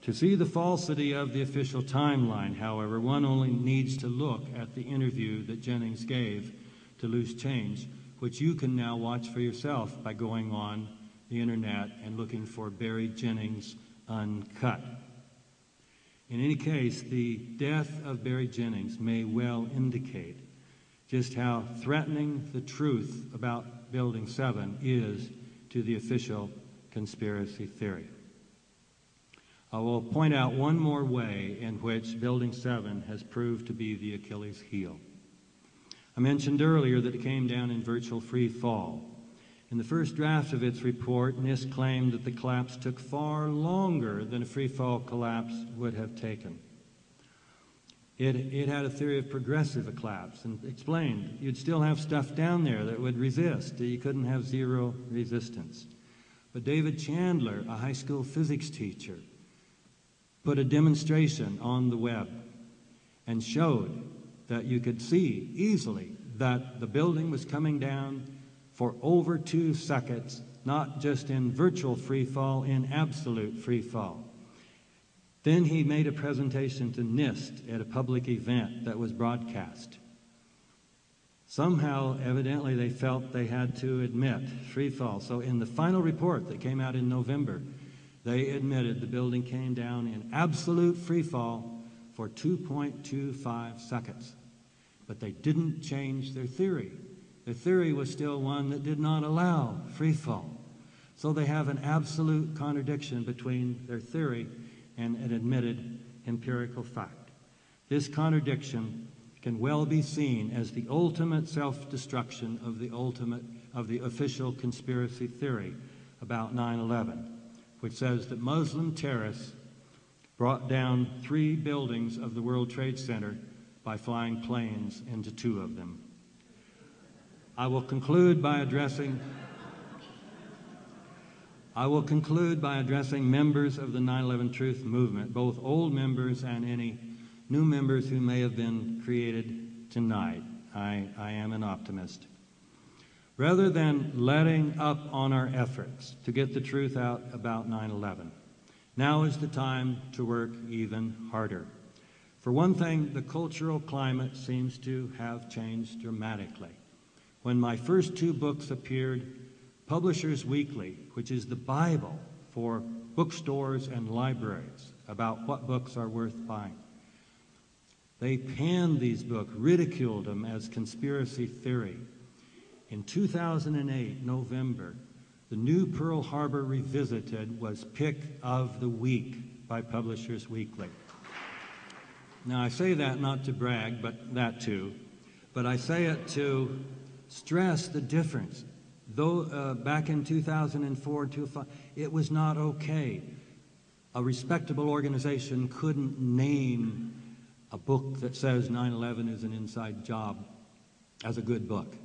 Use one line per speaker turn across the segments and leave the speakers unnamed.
To see the falsity of the official timeline, however, one only needs to look at the interview that Jennings gave to Loose Change, which you can now watch for yourself by going on the internet and looking for Barry Jennings Uncut. In any case, the death of Barry Jennings may well indicate just how threatening the truth about Building 7 is to the official conspiracy theory. I will point out one more way in which Building 7 has proved to be the Achilles heel. I mentioned earlier that it came down in virtual free fall. In the first draft of its report, NIST claimed that the collapse took far longer than a free fall collapse would have taken. It had a theory of progressive collapse and explained you'd still have stuff down there that would resist. You couldn't have zero resistance. But David Chandler, a high school physics teacher, put a demonstration on the web and showed that you could see easily that the building was coming down for over 2 seconds, not just in virtual free fall, in absolute free fall. Then he made a presentation to NIST at a public event that was broadcast. Somehow, evidently, they felt they had to admit free fall. So in the final report that came out in November, they admitted the building came down in absolute free fall for 2.25 seconds. But they didn't change their theory. Their theory was still one that did not allow free fall. So they have an absolute contradiction between their theory and an admitted empirical fact. This contradiction can well be seen as the ultimate self-destruction of the official conspiracy theory about 9/11, which says that Muslim terrorists brought down 3 buildings of the World Trade Center by flying planes into 2 of them. I will conclude by addressing members of the 9/11 Truth movement, both old members and any new members who may have been created tonight. I am an optimist. Rather than letting up on our efforts to get the truth out about 9/11, now is the time to work even harder. For one thing, the cultural climate seems to have changed dramatically. When my first 2 books appeared, Publishers Weekly, which is the Bible for bookstores and libraries about what books are worth buying, they panned these books, ridiculed them as conspiracy theory. In 2008, November, the new Pearl Harbor Revisited was Pick of the Week by Publishers Weekly. Now, I say that not to brag, but that too. But I say it to stress the difference. Though back in 2004, 2005, it was not okay. A respectable organization couldn't name a book that says 9/11 is an inside job as a good book.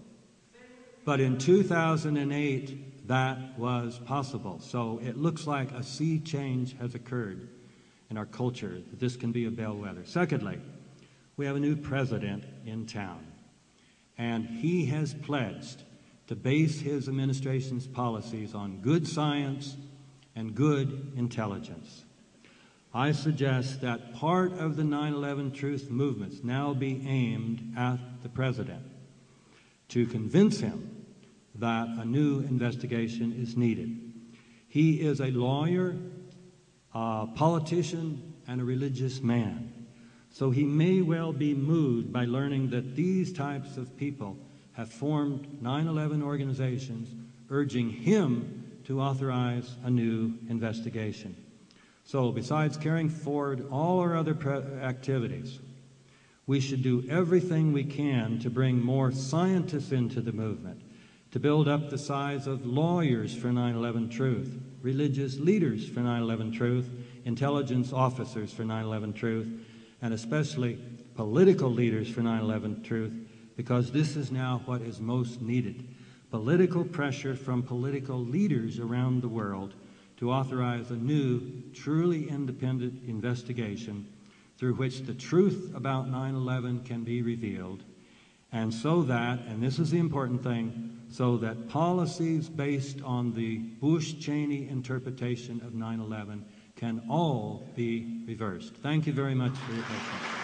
But in 2008, that was possible. So it looks like a sea change has occurred in our culture, that this can be a bellwether. Secondly, we have a new president in town, and he has pledged to base his administration's policies on good science and good intelligence. I suggest that part of the 9/11 Truth movements now be aimed at the president to convince him that a new investigation is needed. He is a lawyer, a politician, and a religious man. So he may well be moved by learning that these types of people have formed 9/11 organizations urging him to authorize a new investigation. So besides carrying forward all our other activities, we should do everything we can to bring more scientists into the movement, to build up the size of lawyers for 9/11 Truth, religious leaders for 9/11 Truth, intelligence officers for 9/11 Truth, and especially political leaders for 9/11 Truth, because this is now what is most needed. Political pressure from political leaders around the world to authorize a new, truly independent investigation through which the truth about 9/11 can be revealed, and so that, and this is the important thing, so that policies based on the Bush-Cheney interpretation of 9/11 can all be reversed. Thank you very much for your patience.